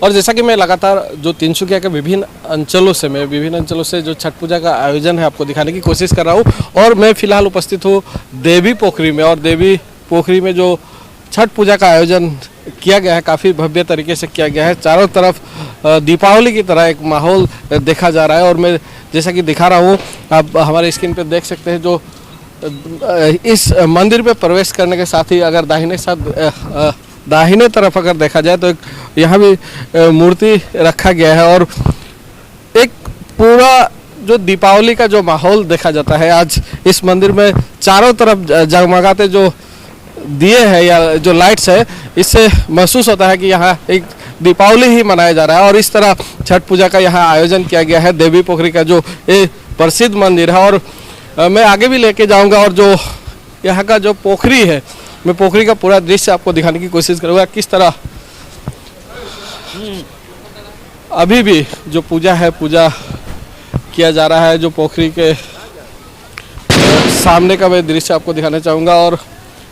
और जैसा कि मैं लगातार जो तिनसुकिया के विभिन्न अंचलों से जो छठ पूजा का आयोजन है आपको दिखाने की कोशिश कर रहा हूँ। और मैं फिलहाल उपस्थित हूँ देवी पोखरी में, और देवी पोखरी में जो छठ पूजा का आयोजन किया गया है काफ़ी भव्य तरीके से किया गया है। चारों तरफ दीपावली की तरह एक माहौल देखा जा रहा है। और मैं जैसा कि दिखा रहा हूँ, आप हमारे स्क्रीन पर देख सकते हैं, जो इस मंदिर में प्रवेश करने के साथ ही अगर दाहिने तरफ अगर देखा जाए तो यहाँ भी मूर्ति रखा गया है। और एक पूरा जो दीपावली का जो माहौल देखा जाता है आज इस मंदिर में, चारों तरफ जगमगाते जो दिए हैं या जो लाइट्स है, इससे महसूस होता है कि यहाँ एक दीपावली ही मनाया जा रहा है। और इस तरह छठ पूजा का यहाँ आयोजन किया गया है देवी पोखरी का, जो ये प्रसिद्ध मंदिर है। और मैं आगे भी लेके जाऊंगा और जो यहाँ का जो पोखरी है, मैं पोखरी का पूरा दृश्य आपको दिखाने की कोशिश करूँगा, किस तरह अभी भी जो पूजा किया जा रहा है। जो पोखरी के सामने का मैं दृश्य आपको दिखाना चाहूँगा, और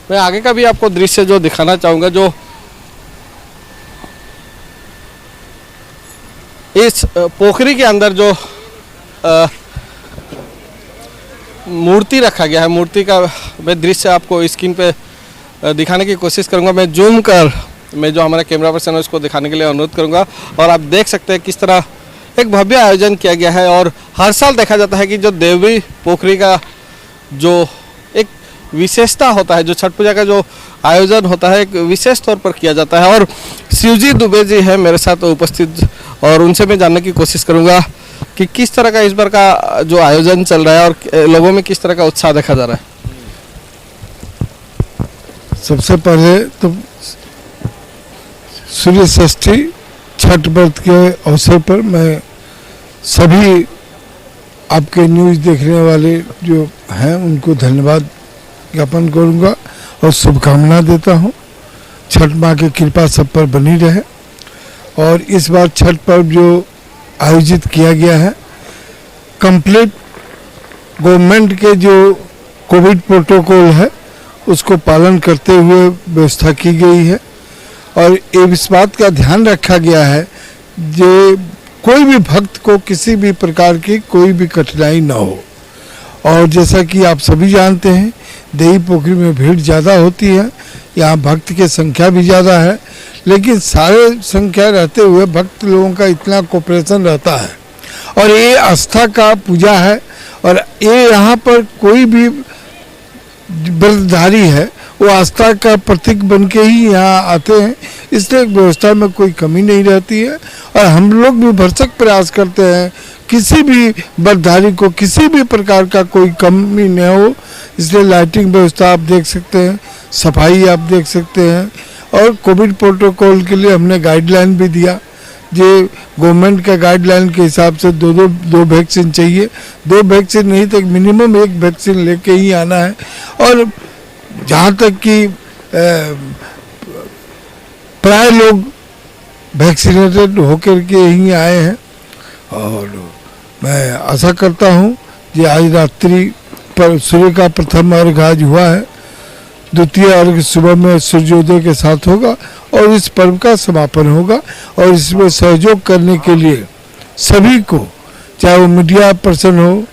मैं आगे का भी आपको दृश्य जो दिखाना चाहूँगा। जो इस पोखरी के अंदर जो मूर्ति रखा गया है, मूर्ति का मैं दृश्य आपको स्क्रीन पे दिखाने की कोशिश करूंगा। मैं जूम कर मैं जो हमारा कैमरा पर्सन है उसको दिखाने के लिए अनुरोध करूंगा। और आप देख सकते हैं किस तरह एक भव्य आयोजन किया गया है। और हर साल देखा जाता है कि जो देवी पोखरी का जो एक विशेषता होता है, जो छठ पूजा का जो आयोजन होता है, एक विशेष तौर पर किया जाता है। और शिवजी दुबे जी है मेरे साथ उपस्थित, और उनसे मैं जानने की कोशिश करूंगा कि किस तरह का इस बार का जो आयोजन चल रहा है और लोगों में किस तरह का उत्साह देखा जा रहा है। सबसे पहले तो सूर्य षष्ठी छठ व्रत के अवसर पर मैं सभी आपके न्यूज़ देखने वाले जो हैं उनको धन्यवाद ज्ञापन करूंगा और शुभकामना देता हूं। छठ माँ की कृपा सब पर बनी रहे। और इस बार छठ पर्व जो आयोजित किया गया है, कंप्लीट गवर्नमेंट के जो कोविड प्रोटोकॉल है उसको पालन करते हुए व्यवस्था की गई है। और इस बात का ध्यान रखा गया है जो कोई भी भक्त को किसी भी प्रकार की कोई भी कठिनाई न हो। और जैसा कि आप सभी जानते हैं, देवी पोखरी में भीड़ ज़्यादा होती है, यहाँ भक्त की संख्या भी ज़्यादा है, लेकिन सारे संख्या रहते हुए भक्त लोगों का इतना कोऑपरेशन रहता है। और ये आस्था का पूजा है, और ये यहाँ पर कोई भी व्रतधारी है वो आस्था का प्रतीक बन के ही यहाँ आते हैं, इसलिए व्यवस्था में कोई कमी नहीं रहती है। और हम लोग भी भरसक प्रयास करते हैं किसी भी व्रतधारी को किसी भी प्रकार का कोई कमी न हो, इसलिए लाइटिंग व्यवस्था आप देख सकते हैं, सफाई आप देख सकते हैं। और कोविड प्रोटोकॉल के लिए हमने गाइडलाइन भी दिया, जो गवर्नमेंट का गाइडलाइन के हिसाब से दो वैक्सीन चाहिए, 2 वैक्सीन नहीं तो मिनिमम 1 वैक्सीन लेके ही आना है। और जहाँ तक कि प्राय लोग वैक्सीनेटेड होकर के ही आए हैं। और मैं आशा करता हूँ कि आज रात्रि पर सूर्य का प्रथम अर्घ आज हुआ है, द्वितीय अर्घ सुबह में सूर्योदय के साथ होगा और इस पर्व का समापन होगा। और इसमें सहयोग करने के लिए सभी को, चाहे वो मीडिया पर्सन हो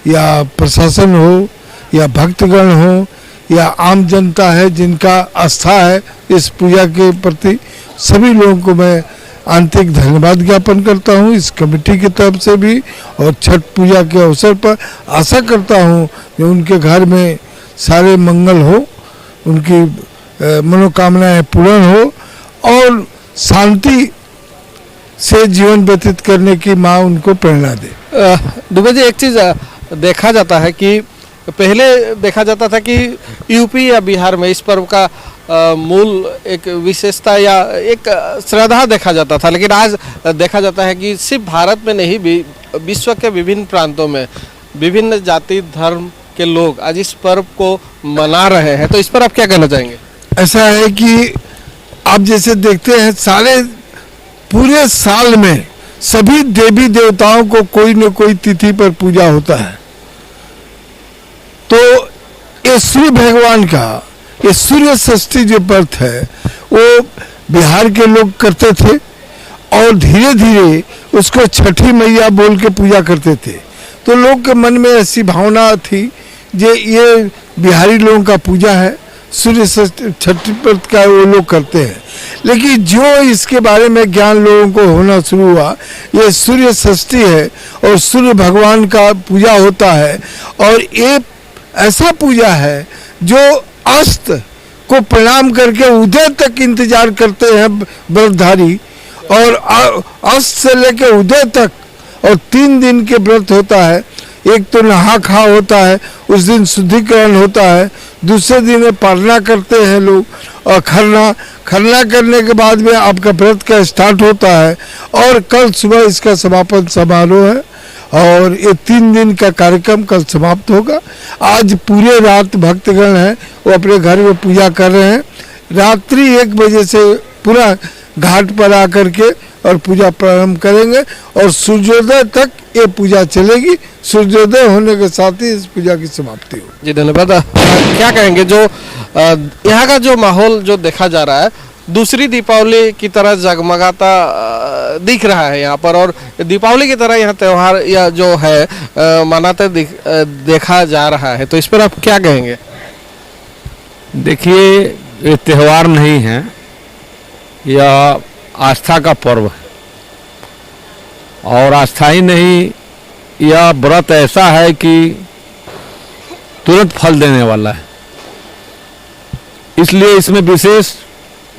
या प्रशासन हो या भक्तगण हो या आम जनता है जिनका आस्था है इस पूजा के प्रति, सभी लोगों को मैं आंतरिक धन्यवाद ज्ञापन करता हूं इस कमेटी की तरफ से भी। और छठ पूजा के अवसर पर आशा करता हूं कि उनके घर में सारे मंगल हो, उनकी मनोकामनाएं पूर्ण हो और शांति से जीवन व्यतीत करने की माँ उनको प्रेरणा दे। दुबे जी, एक चीज़ देखा जाता है कि पहले देखा जाता था कि यूपी या बिहार में इस पर्व का मूल एक विशेषता या एक श्रद्धा देखा जाता था, लेकिन आज देखा जाता है कि सिर्फ भारत में नहीं भी विश्व के विभिन्न प्रांतों में विभिन्न जाति धर्म के लोग आज इस पर्व को मना रहे हैं। तो इस पर आप क्या कहना चाहेंगे? ऐसा है कि आप जैसे देखते हैं सारे पूरे साल में सभी देवी देवताओं को कोई न कोई तिथि पर पूजा होता है। तो ये सूर्य भगवान का ये सूर्य षष्ठी जो व्रत है वो बिहार के लोग करते थे और धीरे धीरे उसको छठी मैया बोल के पूजा करते थे। तो लोग के मन में ऐसी भावना थी ये बिहारी लोगों का पूजा है, सूर्य छठी व्रत का वो लोग करते हैं। लेकिन जो इसके बारे में ज्ञान लोगों को होना शुरू हुआ, ये सूर्य षष्ठी है और सूर्य भगवान का पूजा होता है, और ये ऐसा पूजा है जो अस्त को प्रणाम करके उदय तक इंतजार करते हैं व्रतधारी, और अस्त से लेकर उदय तक, और 3 दिन के व्रत होता है। एक तो नहा खा होता है, उस दिन शुद्धिकरण होता है, दूसरे दिन पारना करते हैं लोग, और खरना करने के बाद में आपका व्रत का स्टार्ट होता है, और कल सुबह इसका समापन समारोह है, और ये 3 दिन का कार्यक्रम कल समाप्त होगा। आज पूरे रात भक्तगण हैं वो अपने घर में पूजा कर रहे हैं। रात्रि 1 बजे से पूरा घाट पर आकर के और पूजा प्रारंभ करेंगे, और सूर्योदय तक ये पूजा चलेगी। सूर्योदय होने के साथ ही इस पूजा की समाप्ति होगी। जी धन्यवाद। क्या कहेंगे, जो यहाँ का जो माहौल जो देखा जा रहा है दूसरी दीपावली की तरह जगमगाता दिख रहा है यहाँ पर, और दीपावली की तरह यहाँ त्यौहार या जो है मनाते देखा जा रहा है, तो इस पर आप क्या कहेंगे? देखिए, ये त्यौहार नहीं है, यह आस्था का पर्व है, और आस्था ही नहीं, यह व्रत ऐसा है कि तुरंत फल देने वाला है। इसलिए इसमें विशेष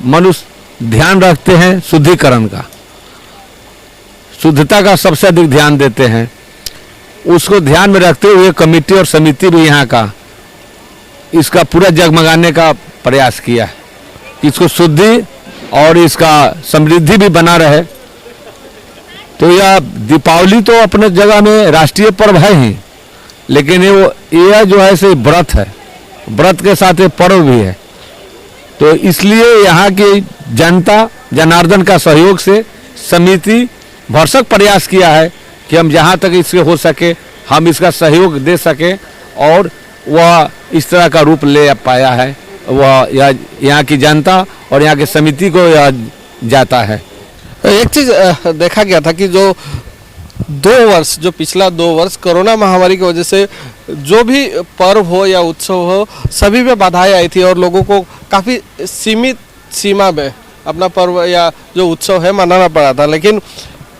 मनुष्य ध्यान रखते हैं शुद्धिकरण का, शुद्धता का सबसे अधिक ध्यान देते हैं। उसको ध्यान में रखते हुए कमेटी और समिति भी यहाँ का इसका पूरा जगमगाने का प्रयास किया है कि इसको शुद्धि और इसका समृद्धि भी बना रहे। तो यह दीपावली तो अपने जगह में राष्ट्रीय पर्व है ही, लेकिन यह जो है से व्रत है, व्रत के साथ ये पर्व भी है। तो इसलिए यहाँ की जनता जनार्दन का सहयोग से समिति भरसक प्रयास किया है कि हम जहाँ तक इससे हो सके हम इसका सहयोग दे सके, और वह इस तरह का रूप ले पाया है। वह यहाँ की जनता और यहाँ की समिति को यह जाता है। एक चीज देखा गया था कि जो 2 वर्ष, जो पिछला 2 वर्ष कोरोना महामारी की वजह से जो भी पर्व हो या उत्सव हो सभी में बाधाएं आई थी, और लोगों को काफ़ी सीमित सीमा में अपना पर्व या जो उत्सव है मनाना पड़ा था। लेकिन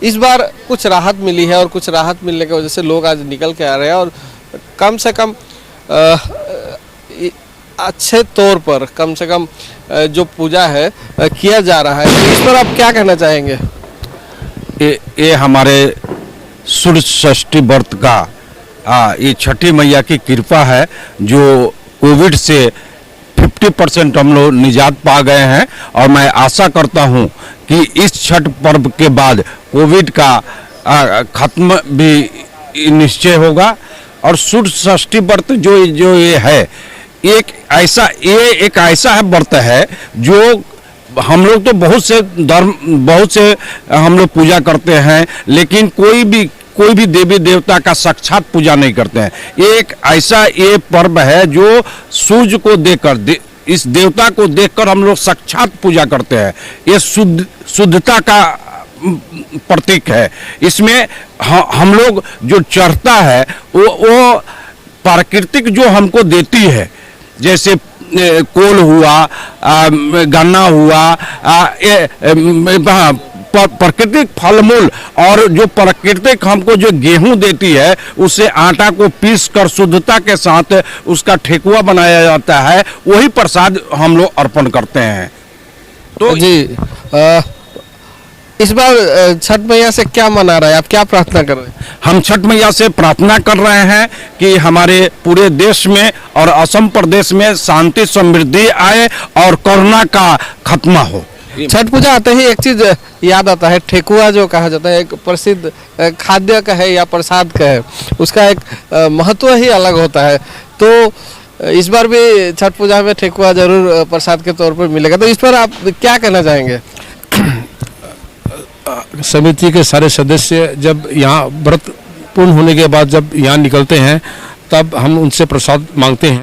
इस बार कुछ राहत मिली है, और कुछ राहत मिलने की वजह से लोग आज निकल के आ रहे हैं, और कम से कम अच्छे तौर पर कम से कम जो पूजा है किया जा रहा है। तो इस पर आप क्या कहना चाहेंगे? ये हमारे सूर्य षष्ठी व्रत का ये छठी मैया की कृपा है, जो कोविड से 50% हम लोग निजात पा गए हैं, और मैं आशा करता हूं कि इस छठ पर्व के बाद कोविड का खत्म भी निश्चय होगा। और सूर्य षष्ठी व्रत जो ये है, एक ऐसा है व्रत है जो हम लोग तो बहुत से हम लोग पूजा करते हैं, लेकिन कोई भी देवी देवता का साक्षात पूजा नहीं करते हैं। एक ऐसा ये पर्व है जो सूर्य को देखकर इस देवता को देखकर हम लोग साक्षात पूजा करते हैं। ये शुद्धता का प्रतीक है। इसमें हम लोग जो चढ़ता है वो प्राकृतिक जो हमको देती है, जैसे कोल हुआ, गन्ना हुआ, प्राकृतिक फल मूल, और जो प्राकृतिक हमको जो गेहूं देती है उससे आटा को पीस कर शुद्धता के साथ उसका ठेकुआ बनाया जाता है, वही प्रसाद हम लोग अर्पण करते हैं। तो जी इस बार छठ मैया से क्या मना रहे हैं आप, क्या प्रार्थना कर रहे हैं? हम छठ मैया से प्रार्थना कर रहे हैं कि हमारे पूरे देश में और असम प्रदेश में शांति समृद्धि आए और कोरोना का खात्मा हो। छठ पूजा आते ही एक चीज याद आता है, ठेकुआ जो कहा जाता है, एक प्रसिद्ध खाद्य का है या प्रसाद का है, उसका एक महत्व ही अलग होता है। तो इस बार भी छठ पूजा में ठेकुआ जरूर प्रसाद के तौर पर मिलेगा, तो इस पर आप क्या कहना चाहेंगे? समिति के सारे सदस्य जब यहाँ व्रत पूर्ण होने के बाद जब यहाँ निकलते हैं तब हम उनसे प्रसाद मांगते हैं।